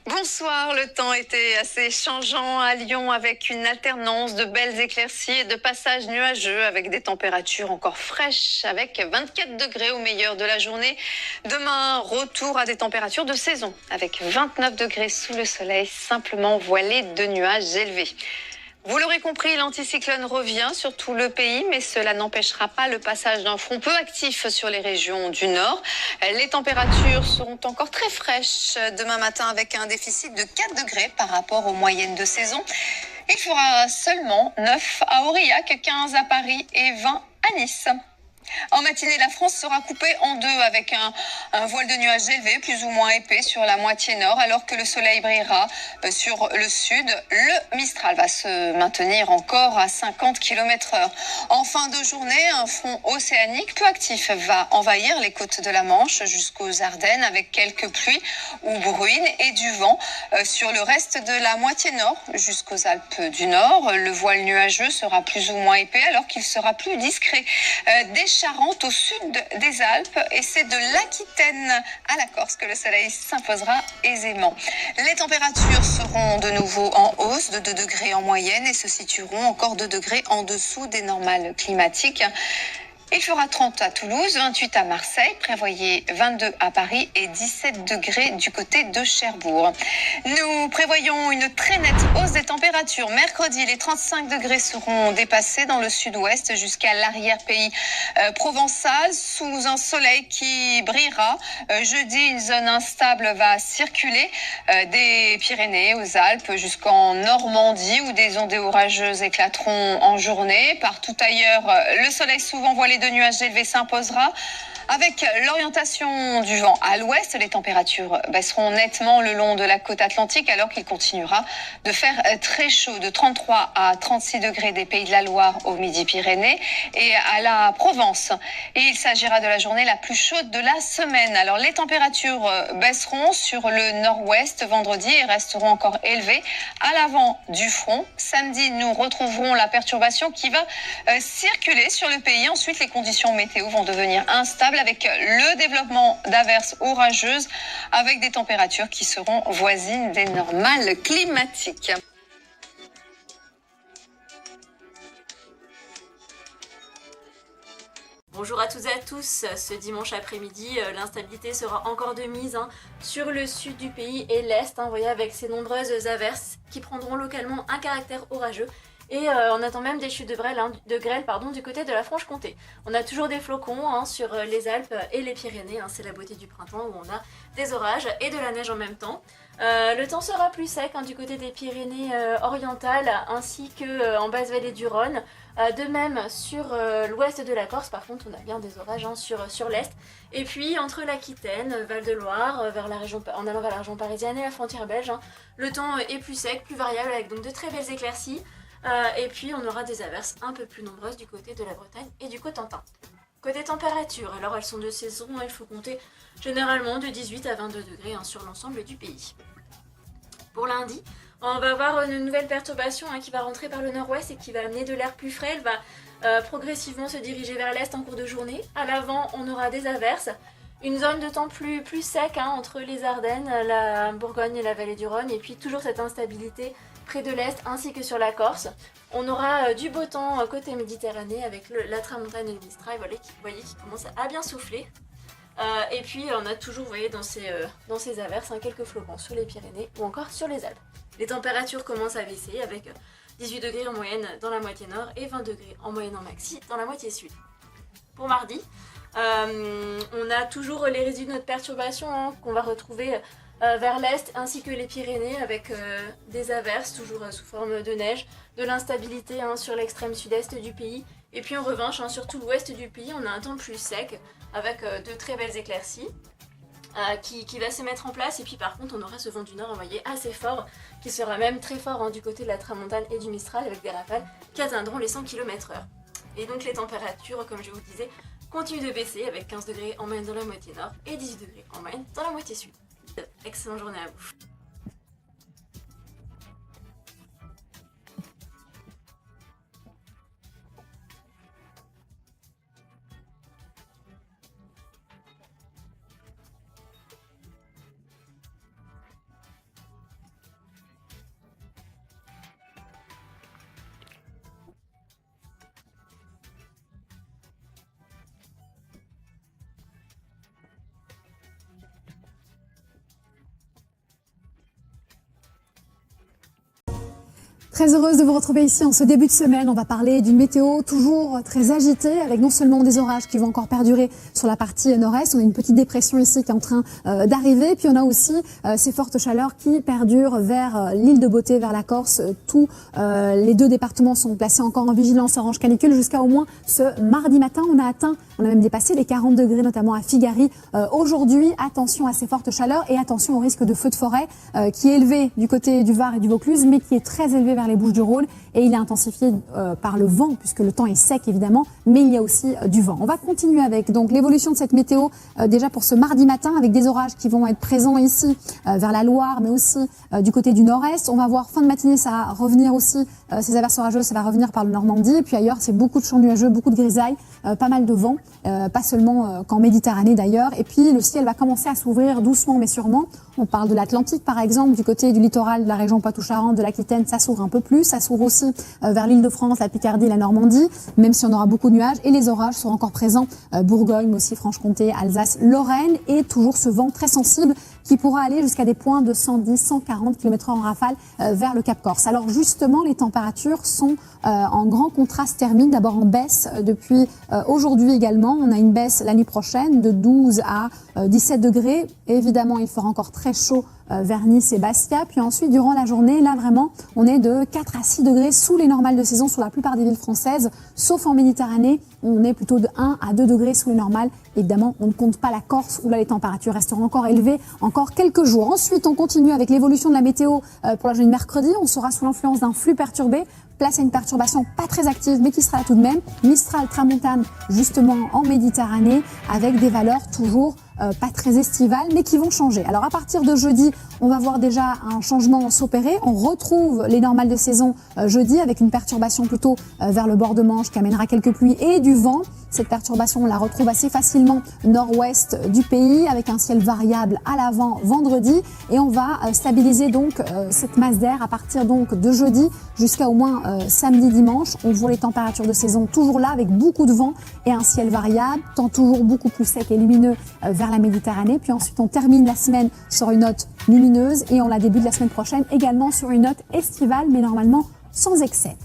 Bonsoir, le temps était assez changeant à Lyon avec une alternance de belles éclaircies et de passages nuageux avec des températures encore fraîches avec 24 degrés au meilleur de la journée. Demain, retour à des températures de saison avec 29 degrés sous le soleil simplement voilé de nuages élevés. Vous l'aurez compris, l'anticyclone revient sur tout le pays, mais cela n'empêchera pas le passage d'un front peu actif sur les régions du nord. Les températures seront encore très fraîches demain matin avec un déficit de 4 degrés par rapport aux moyennes de saison. Il fera seulement 9 à Aurillac, 15 à Paris et 20 à Nice. En matinée, la France sera coupée en deux avec un voile de nuages élevé, plus ou moins épais sur la moitié nord, alors que le soleil brillera sur le sud. Le Mistral va se maintenir encore à 50 km/h. En fin de journée, un front océanique peu actif va envahir les côtes de la Manche jusqu'aux Ardennes avec quelques pluies ou bruines et du vent sur le reste de la moitié nord jusqu'aux Alpes du Nord. Le voile nuageux sera plus ou moins épais alors qu'il sera plus discret des Charentes au sud des Alpes et c'est de l'Aquitaine à la Corse que le soleil s'imposera aisément. Les températures seront de nouveau en hausse de 2 degrés en moyenne et se situeront encore 2 degrés en dessous des normales climatiques. Il fera 30 à Toulouse, 28 à Marseille, prévoyez 22 à Paris et 17 degrés du côté de Cherbourg. Nous prévoyons une très nette hausse des températures. Mercredi, les 35 degrés seront dépassés dans le sud-ouest jusqu'à l'arrière-pays provençal sous un soleil qui brillera. Jeudi, une zone instable va circuler des Pyrénées aux Alpes jusqu'en Normandie où des ondées orageuses éclateront en journée. Partout ailleurs, le soleil souvent voilé de nuages élevés s'imposera. Avec l'orientation du vent à l'ouest, les températures baisseront nettement le long de la côte atlantique alors qu'il continuera de faire très chaud, de 33 à 36 degrés des Pays de la Loire au Midi-Pyrénées et à la Provence. Et il s'agira de la journée la plus chaude de la semaine. Alors les températures baisseront sur le nord-ouest vendredi et resteront encore élevées à l'avant du front. Samedi, nous retrouverons la perturbation qui va circuler sur le pays. Ensuite, les conditions météo vont devenir instables avec le développement d'averses orageuses avec des températures qui seront voisines des normales climatiques. Bonjour à toutes et à tous, ce dimanche après-midi, l'instabilité sera encore de mise sur le sud du pays et l'est, vous voyez, avec ces nombreuses averses qui prendront localement un caractère orageux. Et on attend même des chutes de grêle du côté de la Franche-Comté. On a toujours des flocons sur les Alpes et les Pyrénées, c'est la beauté du printemps où on a des orages et de la neige en même temps. Le temps sera plus sec du côté des Pyrénées orientales ainsi qu'en basse vallée du Rhône. De même sur l'ouest de la Corse, par contre on a bien des orages sur l'est. Et puis entre l'Aquitaine, Val-de-Loire, en allant vers la région parisienne et la frontière belge, le temps est plus sec, plus variable avec donc de très belles éclaircies. Et puis on aura des averses un peu plus nombreuses du côté de la Bretagne et du Cotentin. Côté température, alors elles sont de saison, il faut compter généralement de 18 à 22 degrés sur l'ensemble du pays. Pour lundi, on va avoir une nouvelle perturbation qui va rentrer par le nord-ouest et qui va amener de l'air plus frais. Elle va progressivement se diriger vers l'est en cours de journée. À l'avant, on aura des averses. Une zone de temps plus sec entre les Ardennes, la Bourgogne et la vallée du Rhône. Et puis toujours cette instabilité près de l'est ainsi que sur la Corse. On aura du beau temps côté Méditerranée avec la tramontane et le Mistral, vous voyez, qui commence à bien souffler. Et puis on a toujours, vous voyez, dans ces averses, quelques flocons sur les Pyrénées ou encore sur les Alpes. Les températures commencent à baisser avec 18 degrés en moyenne dans la moitié nord et 20 degrés en moyenne en maxi dans la moitié sud. Pour mardi, on a toujours les résidus de notre perturbation qu'on va retrouver vers l'est ainsi que les Pyrénées avec des averses toujours sous forme de neige, de l'instabilité sur l'extrême sud-est du pays. Et puis en revanche, sur tout l'ouest du pays, on a un temps plus sec avec de très belles éclaircies qui va se mettre en place. Et puis par contre, on aura ce vent du nord envoyé assez fort, qui sera même très fort du côté de la tramontane et du Mistral avec des rafales qui atteindront les 100 km/h. Et donc les températures, comme je vous disais, continuent de baisser avec 15 degrés en moyenne dans la moitié nord et 18 degrés en moyenne dans la moitié sud. Excellente journée à vous. Très heureuse de vous retrouver ici en ce début de semaine. On va parler d'une météo toujours très agitée avec non seulement des orages qui vont encore perdurer sur la partie nord-est. On a une petite dépression ici qui est en train d'arriver. Puis on a aussi ces fortes chaleurs qui perdurent vers l'île de Beauté, vers la Corse. Tous les deux départements sont placés encore en vigilance orange canicule jusqu'à au moins ce mardi matin. On a même dépassé les 40 degrés, notamment à Figari. Aujourd'hui, attention à ces fortes chaleurs et attention au risque de feu de forêt qui est élevé du côté du Var et du Vaucluse, mais qui est très élevé vers les Bouches-du-Rhône et il est intensifié par le vent puisque le temps est sec évidemment, mais il y a aussi du vent. On va continuer avec donc l'évolution de cette météo déjà pour ce mardi matin avec des orages qui vont être présents ici vers la Loire, mais aussi du côté du nord-est. On va voir fin de matinée, ça va revenir aussi, ces averses orageuses, ça va revenir par le Normandie et puis ailleurs c'est beaucoup de champs nuageux, beaucoup de grisailles, pas mal de vent, pas seulement qu'en Méditerranée d'ailleurs. Et puis le ciel va commencer à s'ouvrir doucement mais sûrement. On parle de l'Atlantique par exemple, du côté du littoral de la région Poitou-Charentes, de l'Aquitaine, ça s'ouvre un peu plus, ça s'ouvre aussi vers l'Île-de-France, la Picardie, la Normandie, même si on aura beaucoup de nuages et les orages seront encore présents, Bourgogne, mais aussi Franche-Comté, Alsace, Lorraine et toujours ce vent très sensible qui pourra aller jusqu'à des points de 110, 140 km/h en rafale vers le Cap Corse. Alors justement, les températures sont en grand contraste thermique, d'abord en baisse depuis aujourd'hui également. On a une baisse la nuit prochaine de 12 à 17 degrés. Évidemment, il fera encore très chaud vers Nice et Bastia. Puis ensuite, durant la journée, là vraiment, on est de 4 à 6 degrés sous les normales de saison sur la plupart des villes françaises, sauf en Méditerranée, on est plutôt de 1 à 2 degrés sous les normales. Évidemment, on ne compte pas la Corse où là, les températures resteront encore élevées encore quelques jours. Ensuite, on continue avec l'évolution de la météo pour la journée de mercredi. On sera sous l'influence d'un flux perturbé, place à une perturbation pas très active, mais qui sera là tout de même. Mistral, tramontane, justement en Méditerranée, avec des valeurs toujours pas très estivales, mais qui vont changer. Alors à partir de jeudi, on va voir déjà un changement s'opérer. On retrouve les normales de saison jeudi avec une perturbation plutôt vers le bord de Manche qui amènera quelques pluies et du vent. Cette perturbation, on la retrouve assez facilement nord-ouest du pays avec un ciel variable à l'avant vendredi et on va stabiliser donc cette masse d'air à partir donc de jeudi jusqu'à au moins samedi, dimanche. On voit les températures de saison toujours là avec beaucoup de vent et un ciel variable, temps toujours beaucoup plus sec et lumineux vers la Méditerranée. Puis ensuite, on termine la semaine sur une note lumineuse et on la débute la semaine prochaine également sur une note estivale, mais normalement sans excès.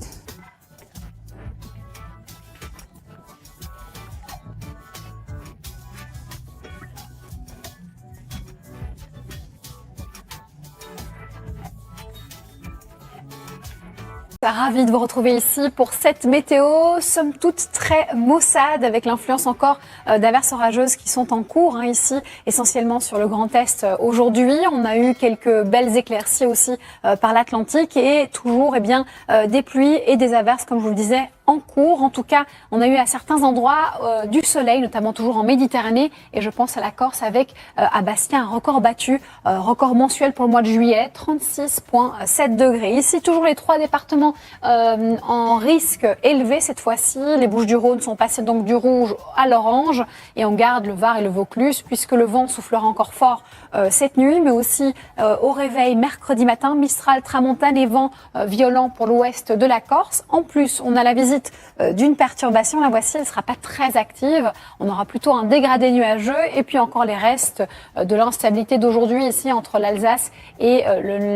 Ravie de vous retrouver ici pour cette météo, somme toute très maussade avec l'influence encore d'averses orageuses qui sont en cours ici, essentiellement sur le Grand Est aujourd'hui. On a eu quelques belles éclaircies aussi par l'Atlantique et toujours des pluies et des averses, comme je vous le disais, en cours. En tout cas, on a eu à certains endroits du soleil, notamment toujours en Méditerranée et je pense à la Corse avec à Bastia un record battu, record mensuel pour le mois de juillet, 36,7 degrés. Ici, toujours les 3 départements en risque élevé cette fois-ci. Les Bouches-du-Rhône sont passées donc du rouge à l'orange et on garde le Var et le Vaucluse puisque le vent soufflera encore fort cette nuit, mais aussi au réveil mercredi matin, Mistral, tramontane et vent violent pour l'ouest de la Corse. En plus, on a la visite d'une perturbation. La voici, elle ne sera pas très active. On aura plutôt un dégradé nuageux et puis encore les restes de l'instabilité d'aujourd'hui ici entre l'Alsace et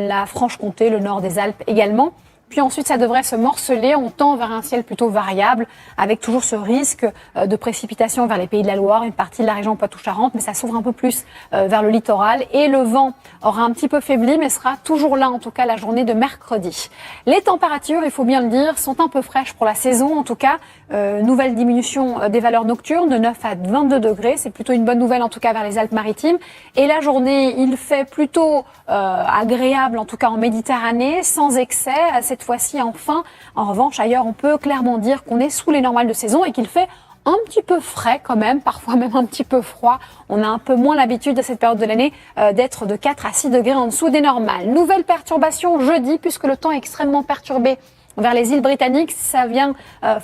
la Franche-Comté, le nord des Alpes également. Puis ensuite, ça devrait se morceler. On tend vers un ciel plutôt variable, avec toujours ce risque de précipitation vers les Pays de la Loire, une partie de la région Poitou-Charentes, mais ça s'ouvre un peu plus vers le littoral. Et le vent aura un petit peu faibli, mais sera toujours là, en tout cas, la journée de mercredi. Les températures, il faut bien le dire, sont un peu fraîches pour la saison, en tout cas. Nouvelle diminution des valeurs nocturnes de 9 à 22 degrés. C'est plutôt une bonne nouvelle, en tout cas, vers les Alpes-Maritimes. Et la journée, il fait plutôt agréable, en tout cas en Méditerranée, sans excès. Cette fois-ci, enfin, en revanche, ailleurs, on peut clairement dire qu'on est sous les normales de saison et qu'il fait un petit peu frais quand même, parfois même un petit peu froid. On a un peu moins l'habitude à cette période de l'année d'être de 4 à 6 degrés en dessous des normales. Nouvelle perturbation jeudi, puisque le temps est extrêmement perturbé vers les îles britanniques. Ça vient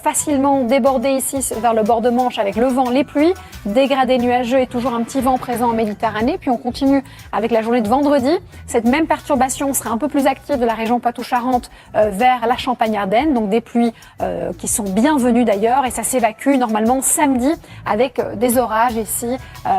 facilement déborder ici vers le bord de Manche avec le vent, les pluies, dégradé nuageux et toujours un petit vent présent en Méditerranée. Puis on continue avec la journée de vendredi. Cette même perturbation sera un peu plus active de la région Poitou-Charentes vers la Champagne-Ardenne, donc des pluies qui sont bienvenues d'ailleurs, et ça s'évacue normalement samedi avec des orages ici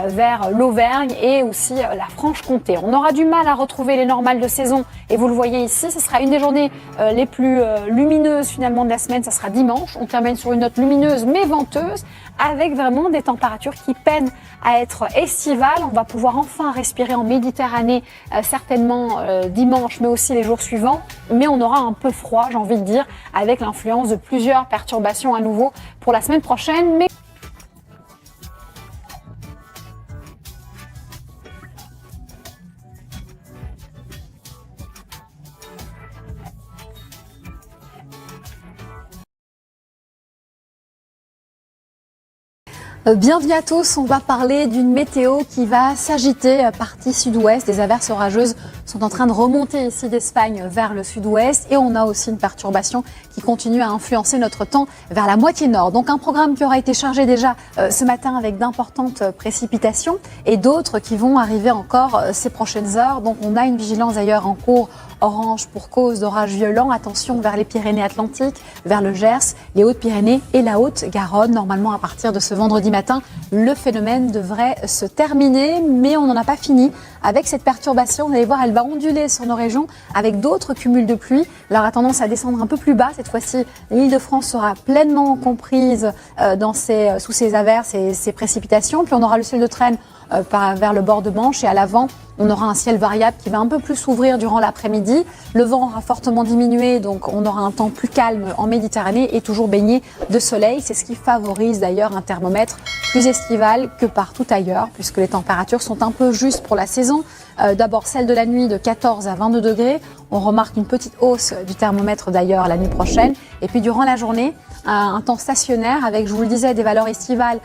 vers l'Auvergne et aussi la Franche-Comté. On aura du mal à retrouver les normales de saison et vous le voyez ici, ce sera une des journées les plus lumineuses finalement de la semaine, ça sera dimanche. On termine sur une note lumineuse mais venteuse avec vraiment des températures qui peinent à être estivales. On va pouvoir enfin respirer en Méditerranée certainement dimanche mais aussi les jours suivants, mais on aura un peu froid, j'ai envie de dire, avec l'influence de plusieurs perturbations à nouveau pour la semaine prochaine. Mais bienvenue à tous, on va parler d'une météo qui va s'agiter partie sud-ouest. Des averses orageuses sont en train de remonter ici d'Espagne vers le sud-ouest et on a aussi une perturbation qui continue à influencer notre temps vers la moitié nord. Donc un programme qui aura été chargé déjà ce matin avec d'importantes précipitations et d'autres qui vont arriver encore ces prochaines heures. Donc on a une vigilance d'ailleurs en cours orange pour cause d'orages violents. Attention vers les Pyrénées-Atlantiques, vers le Gers, les Hautes-Pyrénées et la Haute-Garonne. Normalement, à partir de ce vendredi matin, le phénomène devrait se terminer, mais on n'en a pas fini avec cette perturbation. Vous allez voir, elle va onduler sur nos régions avec d'autres cumuls de pluie. Elle aura tendance à descendre un peu plus bas. Cette fois-ci, l'Île-de-France sera pleinement comprise sous ces averses et ces précipitations. Puis on aura le ciel de traîne vers le bord de Manche et à l'avant, on aura un ciel variable qui va un peu plus s'ouvrir durant l'après-midi. Le vent aura fortement diminué, donc on aura un temps plus calme en Méditerranée et toujours baigné de soleil. C'est ce qui favorise d'ailleurs un thermomètre plus estival que partout ailleurs, puisque les températures sont un peu justes pour la saison. D'abord celle de la nuit de 14 à 22 degrés. On remarque une petite hausse du thermomètre d'ailleurs la nuit prochaine. Et puis durant la journée, un temps stationnaire avec, je vous le disais, des valeurs estivales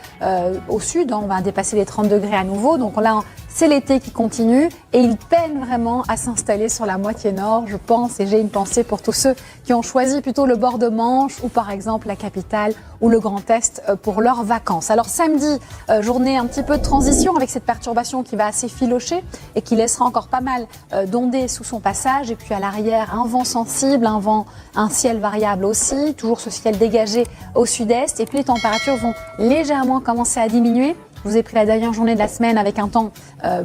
au sud. On va dépasser les 30 degrés à nouveau. Donc là, c'est l'été qui continue et il peine vraiment à s'installer sur la moitié nord, je pense, et j'ai une pensée pour tous ceux qui ont choisi plutôt le bord de Manche ou par exemple la capitale ou le Grand Est pour leurs vacances. Alors samedi, journée un petit peu de transition avec cette perturbation qui va assez filocher et qui laissera encore pas mal d'ondées sous son passage. Et puis à l'arrière, un vent sensible, un ciel variable aussi, toujours ce ciel dégagé au sud-est. Et puis les températures vont légèrement commencer à diminuer. Je vous ai pris la dernière journée de la semaine avec un temps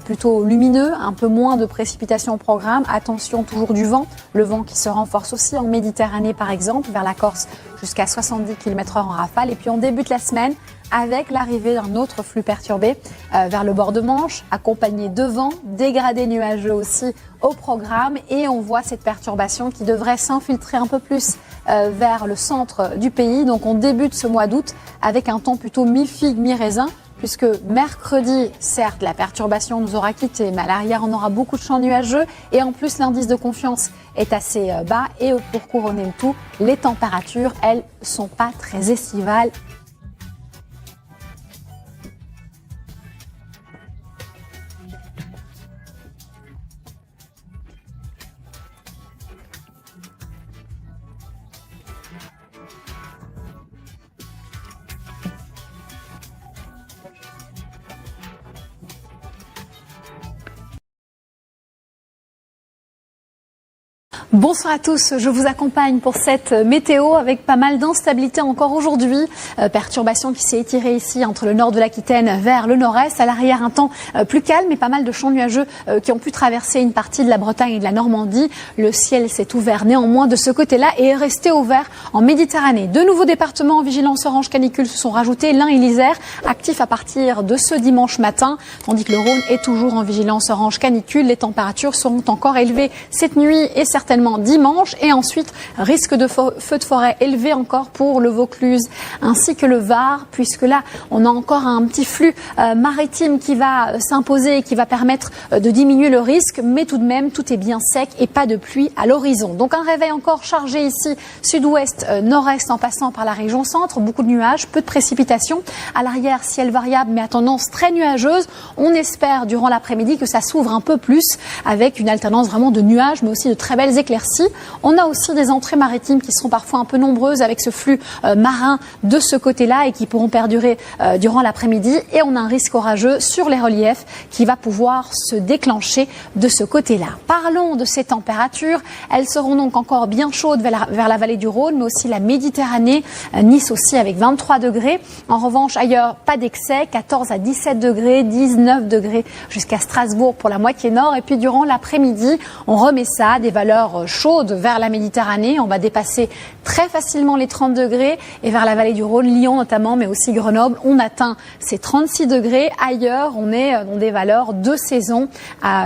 plutôt lumineux, un peu moins de précipitations au programme. Attention toujours du vent, le vent qui se renforce aussi en Méditerranée par exemple, vers la Corse jusqu'à 70 km/h en rafale. Et puis on débute la semaine avec l'arrivée d'un autre flux perturbé vers le bord de Manche, accompagné de vent, dégradé nuageux aussi au programme. Et on voit cette perturbation qui devrait s'infiltrer un peu plus vers le centre du pays. Donc on débute ce mois d'août avec un temps plutôt mi-figue, mi-raisin, puisque mercredi, certes, la perturbation nous aura quittés, mais à l'arrière, on aura beaucoup de champs nuageux. Et en plus, l'indice de confiance est assez bas. Et pour couronner le tout, les températures, elles, sont pas très estivales. Bonsoir à tous, je vous accompagne pour cette météo avec pas mal d'instabilité encore aujourd'hui. Perturbation qui s'est étirée ici entre le nord de l'Aquitaine vers le nord-est. À l'arrière, un temps plus calme et pas mal de champs nuageux qui ont pu traverser une partie de la Bretagne et de la Normandie. Le ciel s'est ouvert néanmoins de ce côté-là et est resté ouvert en Méditerranée. Deux nouveaux départements en vigilance orange canicule se sont rajoutés, l'Ain et l'Isère, actifs à partir de ce dimanche matin, tandis que le Rhône est toujours en vigilance orange canicule. Les températures seront encore élevées cette nuit et certainement dimanche, et ensuite risque de feux de forêt élevé encore pour le Vaucluse ainsi que le Var, puisque là on a encore un petit flux maritime qui va s'imposer et qui va permettre de diminuer le risque, mais tout de même tout est bien sec et pas de pluie à l'horizon. Donc un réveil encore chargé ici, sud-ouest, nord-est en passant par la région centre, beaucoup de nuages, peu de précipitations. À l'arrière, ciel variable mais à tendance très nuageuse. On espère durant l'après-midi que ça s'ouvre un peu plus avec une alternance vraiment de nuages mais aussi de très belles éclaircies. éclaircies. On a aussi des entrées maritimes qui seront parfois un peu nombreuses avec ce flux marin de ce côté-là et qui pourront perdurer durant l'après-midi. Et on a un risque orageux sur les reliefs qui va pouvoir se déclencher de ce côté-là. Parlons de ces températures. Elles seront donc encore bien chaudes vers la vallée du Rhône, mais aussi la Méditerranée. Nice aussi avec 23 degrés. En revanche, ailleurs, pas d'excès. 14 à 17 degrés, 19 degrés jusqu'à Strasbourg pour la moitié nord. Et puis durant l'après-midi, on remet ça, des valeurs chaudes vers la Méditerranée. On va dépasser très facilement les 30 degrés. Et vers la vallée du Rhône, Lyon notamment, mais aussi Grenoble, on atteint ces 36 degrés. Ailleurs, on est dans des valeurs de saison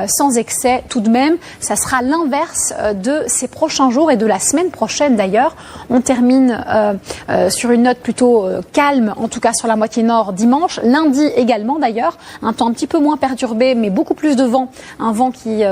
sans excès tout de même. Ça sera l'inverse de ces prochains jours et de la semaine prochaine d'ailleurs. On termine sur une note plutôt calme, en tout cas sur la moitié nord dimanche. Lundi également d'ailleurs, un temps un petit peu moins perturbé, mais beaucoup plus de vent. Un vent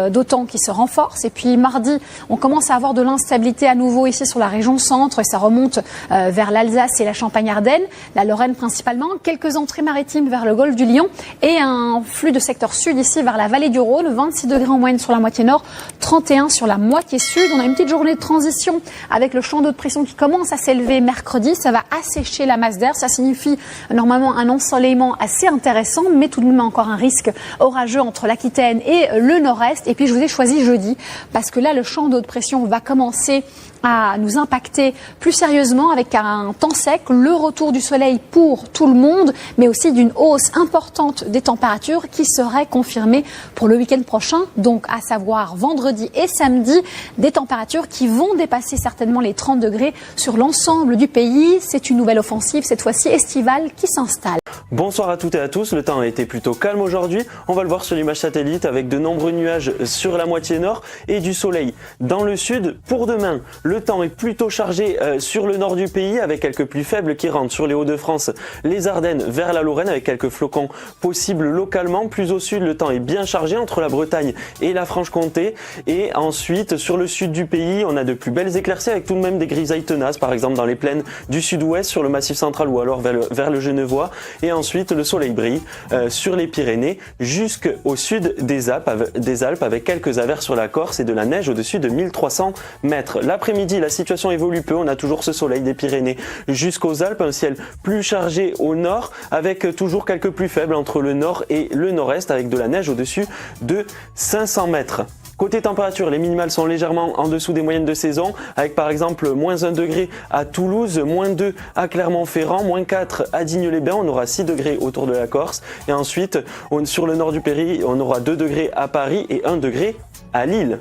d'autant qui se renforce. Et puis mardi, on commence à avoir de l'instabilité à nouveau ici sur la région centre. Et ça remonte vers l'Alsace et la Champagne-Ardenne, la Lorraine principalement. Quelques entrées maritimes vers le golfe du Lion et un flux de secteur sud ici vers la vallée du Rhône. 26 degrés en moyenne sur la moitié nord, 31 sur la moitié sud. On a une petite journée de transition avec le champ d'eau de pression qui commence à s'élever mercredi. Ça va assécher la masse d'air. Ça signifie normalement un ensoleillement assez intéressant, mais tout de même encore un risque orageux entre l'Aquitaine et le nord-est. Et puis je vous ai choisi jeudi parce que là, le champ d'eau de pression va commencer à nous impacter plus sérieusement avec un temps sec, le retour du soleil pour tout le monde, mais aussi d'une hausse importante des températures qui serait confirmée pour le week-end prochain, donc à savoir vendredi et samedi, des températures qui vont dépasser certainement les 30 degrés sur l'ensemble du pays. C'est une nouvelle offensive, cette fois-ci estivale, qui s'installe. Bonsoir à toutes et à tous, le temps a été plutôt calme aujourd'hui, on va le voir sur l'image satellite avec de nombreux nuages sur la moitié nord et du soleil dans le sud. Pour demain, le temps est plutôt chargé sur le nord du pays avec quelques pluies faibles qui rentrent sur les Hauts-de-France, les Ardennes vers la Lorraine avec quelques flocons possibles localement. Plus au sud, le temps est bien chargé entre la Bretagne et la Franche-Comté. Et ensuite, sur le sud du pays, on a de plus belles éclaircies avec tout de même des grisailles tenaces, par exemple dans les plaines du sud-ouest, sur le Massif central ou alors vers le Genevois. Et ensuite, le soleil brille sur les Pyrénées jusqu'au sud des Alpes avec quelques averses sur la Corse et de la neige au-dessus de 1300 mètres. L'après-midi, la situation évolue peu. On a toujours ce soleil des Pyrénées jusqu'aux Alpes, un ciel plus chargé au nord avec toujours quelques pluies faibles entre le nord et le nord-est avec de la neige au-dessus de 500 mètres. Côté température, les minimales sont légèrement en dessous des moyennes de saison, avec par exemple moins 1 degré à Toulouse, moins 2 à Clermont-Ferrand, moins 4 à Digne-les-Bains, on aura 6 degrés autour de la Corse. Et ensuite, sur le nord du pays, on aura 2 degrés à Paris et 1 degré à Lille.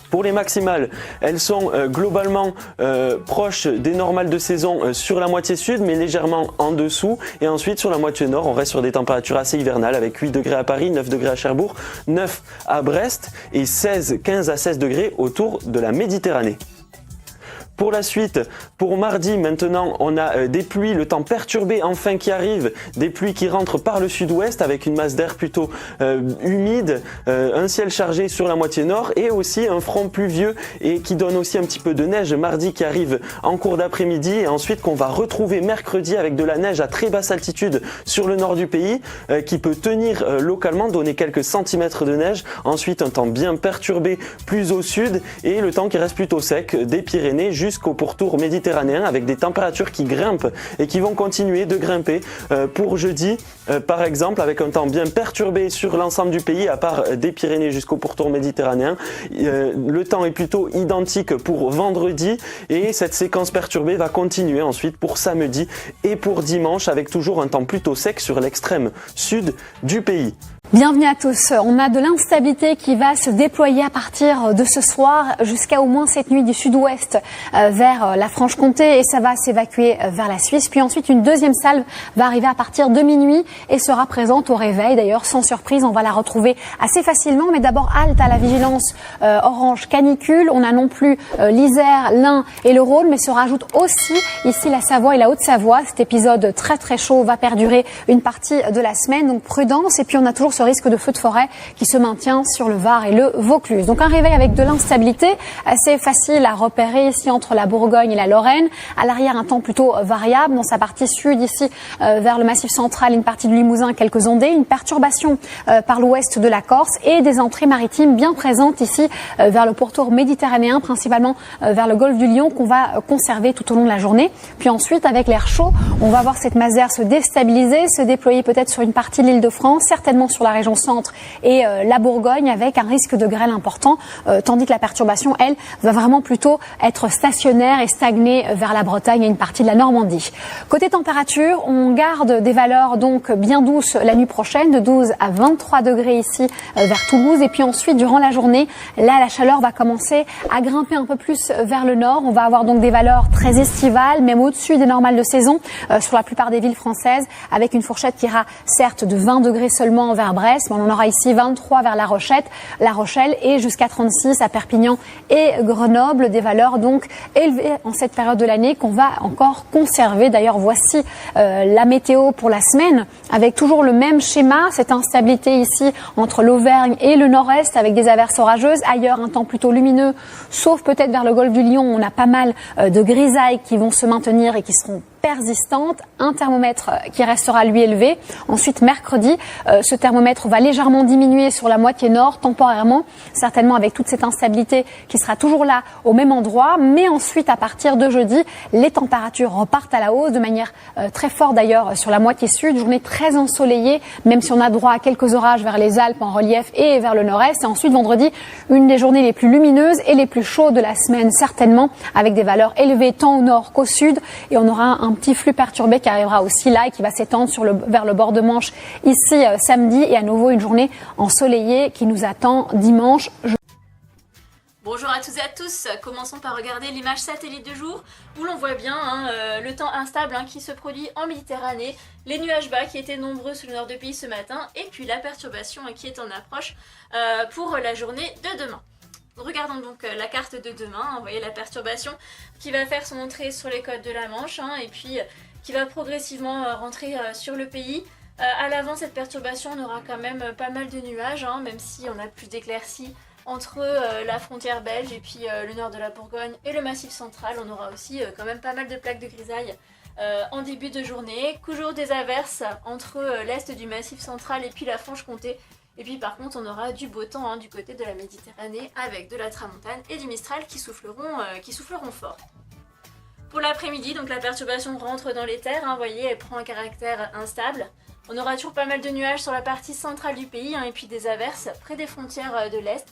Pour les maximales, elles sont globalement proches des normales de saison sur la moitié sud, mais légèrement en dessous. Et ensuite, sur la moitié nord, on reste sur des températures assez hivernales avec 8 degrés à Paris, 9 degrés à Cherbourg, 9 à Brest et 15 à 16 degrés autour de la Méditerranée. Pour la suite, pour mardi maintenant, on a des pluies, le temps perturbé enfin qui arrive, des pluies qui rentrent par le sud-ouest avec une masse d'air plutôt humide, un ciel chargé sur la moitié nord et aussi un front pluvieux et qui donne aussi un petit peu de neige mardi qui arrive en cours d'après-midi et ensuite qu'on va retrouver mercredi avec de la neige à très basse altitude sur le nord du pays qui peut tenir localement, donner quelques centimètres de neige. Ensuite un temps bien perturbé plus au sud et le temps qui reste plutôt sec des Pyrénées jusqu'au pourtour méditerranéen avec des températures qui grimpent et qui vont continuer de grimper pour jeudi par exemple avec un temps bien perturbé sur l'ensemble du pays à part des Pyrénées jusqu'au pourtour méditerranéen. Le temps est plutôt identique pour vendredi et cette séquence perturbée va continuer ensuite pour samedi et pour dimanche avec toujours un temps plutôt sec sur l'extrême sud du pays. Bienvenue à tous. On a de l'instabilité qui va se déployer à partir de ce soir jusqu'à au moins cette nuit du sud-ouest vers la Franche-Comté et ça va s'évacuer vers la Suisse. Puis ensuite, une deuxième salve va arriver à partir de minuit et sera présente au réveil. D'ailleurs, sans surprise, on va la retrouver assez facilement. Mais d'abord, halte à la vigilance orange canicule. On a non plus l'Isère, l'Ain et le Rhône, mais se rajoute aussi ici la Savoie et la Haute-Savoie. Cet épisode très très chaud va perdurer une partie de la semaine, donc prudence. Et puis on a toujours ce ce risque de feu de forêt qui se maintient sur le Var et le Vaucluse. Donc un réveil avec de l'instabilité assez facile à repérer ici entre la Bourgogne et la Lorraine. À l'arrière, un temps plutôt variable dans sa partie sud, ici vers le Massif central, une partie du Limousin, quelques ondées, une perturbation par l'ouest de la Corse et des entrées maritimes bien présentes ici vers le pourtour méditerranéen, principalement vers le golfe du Lion, qu'on va conserver tout au long de la journée. Puis ensuite, avec l'air chaud, on va voir cette masse d'air se déstabiliser, se déployer peut-être sur une partie de l'Île-de-France, certainement sur la région centre et la Bourgogne, avec un risque de grêle important, tandis que la perturbation, elle, va vraiment plutôt être stationnaire et stagner vers la Bretagne et une partie de la Normandie. Côté température, on garde des valeurs donc bien douces la nuit prochaine, de 12 à 23 degrés ici vers Toulouse. Et puis ensuite, durant la journée, là, la chaleur va commencer à grimper un peu plus vers le nord. On va avoir donc des valeurs très estivales, même au-dessus des normales de saison sur la plupart des villes françaises, avec une fourchette qui ira certes de 20 degrés seulement vers Brest, mais on en aura ici 23 vers La Rochelle et jusqu'à 36 à Perpignan et Grenoble, des valeurs donc élevées en cette période de l'année qu'on va encore conserver. D'ailleurs, voici la météo pour la semaine, avec toujours le même schéma, cette instabilité ici entre l'Auvergne et le nord-est, avec des averses orageuses. Ailleurs, un temps plutôt lumineux, sauf peut-être vers le golfe du Lion, on a pas mal de grisailles qui vont se maintenir et qui seront persistantes, un thermomètre qui restera lui élevé. Ensuite, mercredi, ce thermomètre va légèrement diminuer sur la moitié nord, temporairement, certainement avec toute cette instabilité qui sera toujours là au même endroit. Mais ensuite, à partir de jeudi, les températures repartent à la hausse de manière très forte d'ailleurs sur la moitié sud. Journée très ensoleillée, même si on a droit à quelques orages vers les Alpes en relief et vers le nord-est. Et ensuite, vendredi, une des journées les plus lumineuses et les plus chaudes de la semaine, certainement, avec des valeurs élevées tant au nord qu'au sud. Et on aura un petit flux perturbé qui arrivera aussi là et qui va s'étendre vers le bord de Manche ici samedi, et à nouveau une journée ensoleillée qui nous attend dimanche. Bonjour à toutes et à tous, commençons par regarder l'image satellite du jour où l'on voit bien le temps instable qui se produit en Méditerranée, les nuages bas qui étaient nombreux sur le nord du pays ce matin et puis la perturbation qui est en approche pour la journée de demain. Regardons donc la carte de demain, vous voyez la perturbation qui va faire son entrée sur les côtes de la Manche et puis qui va progressivement rentrer sur le pays. À l'avant, cette perturbation, on aura quand même pas mal de nuages, même si on a plus d'éclaircies entre la frontière belge et puis le nord de la Bourgogne et le Massif central. On aura aussi quand même pas mal de plaques de grisaille en début de journée. Toujours des averses entre l'est du Massif central et puis la Franche-Comté. Et puis par contre, on aura du beau temps du côté de la Méditerranée avec de la tramontane et du Mistral qui souffleront fort. Pour l'après-midi, donc la perturbation rentre dans les terres, vous voyez, elle prend un caractère instable. On aura toujours pas mal de nuages sur la partie centrale du pays et puis des averses près des frontières de l'Est,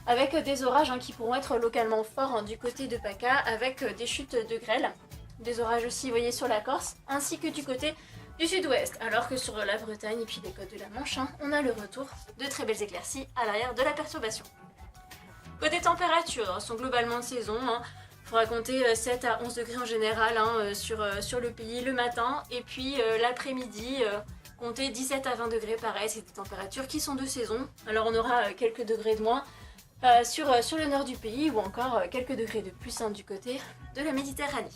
avec des orages qui pourront être localement forts du côté de PACA, avec des chutes de grêle. Des orages aussi, vous voyez, sur la Corse, ainsi que du côté du sud-ouest, alors que sur la Bretagne et puis les côtes de la Manche, on a le retour de très belles éclaircies à l'arrière de la perturbation. Côté température, elles sont globalement de saison. Il faudra compter 7 à 11 degrés en général sur le pays le matin, et puis l'après-midi, compter 17 à 20 degrés, pareil, c'est des températures qui sont de saison. Alors on aura quelques degrés de moins sur le nord du pays, ou encore quelques degrés de plus du côté de la Méditerranée.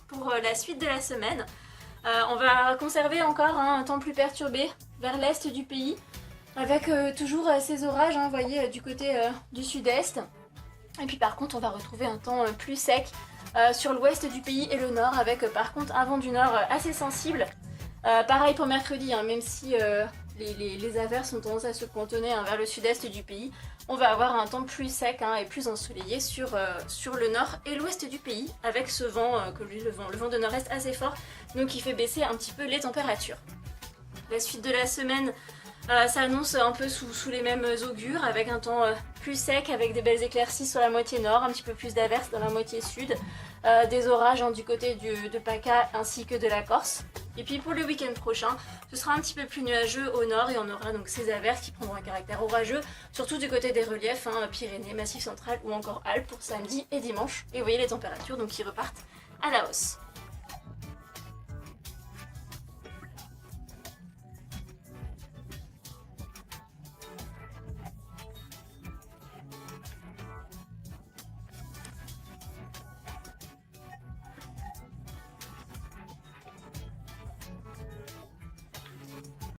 Pour la suite de la semaine, on va conserver encore un temps plus perturbé vers l'est du pays, avec toujours ces orages, vous voyez, du côté du sud-est. Et puis par contre, on va retrouver un temps plus sec sur l'ouest du pays et le nord, avec par contre un vent du nord assez sensible. Pareil pour mercredi, même si les averses ont tendance à se cantonner vers le sud-est du pays, on va avoir un temps plus sec et plus ensoleillé sur le nord et l'ouest du pays, avec ce vent, le vent de nord-est assez fort, donc qui fait baisser un petit peu les températures. La suite de la semaine s'annonce un peu sous les mêmes augures, avec un temps plus sec, avec des belles éclaircies sur la moitié nord, un petit peu plus d'averses dans la moitié sud, des orages du côté de PACA ainsi que de la Corse. Et puis pour le week-end prochain, ce sera un petit peu plus nuageux au nord et on aura donc ces averses qui prendront un caractère orageux, surtout du côté des reliefs, Pyrénées, Massif central ou encore Alpes pour samedi et dimanche. Et vous voyez les températures donc qui repartent à la hausse.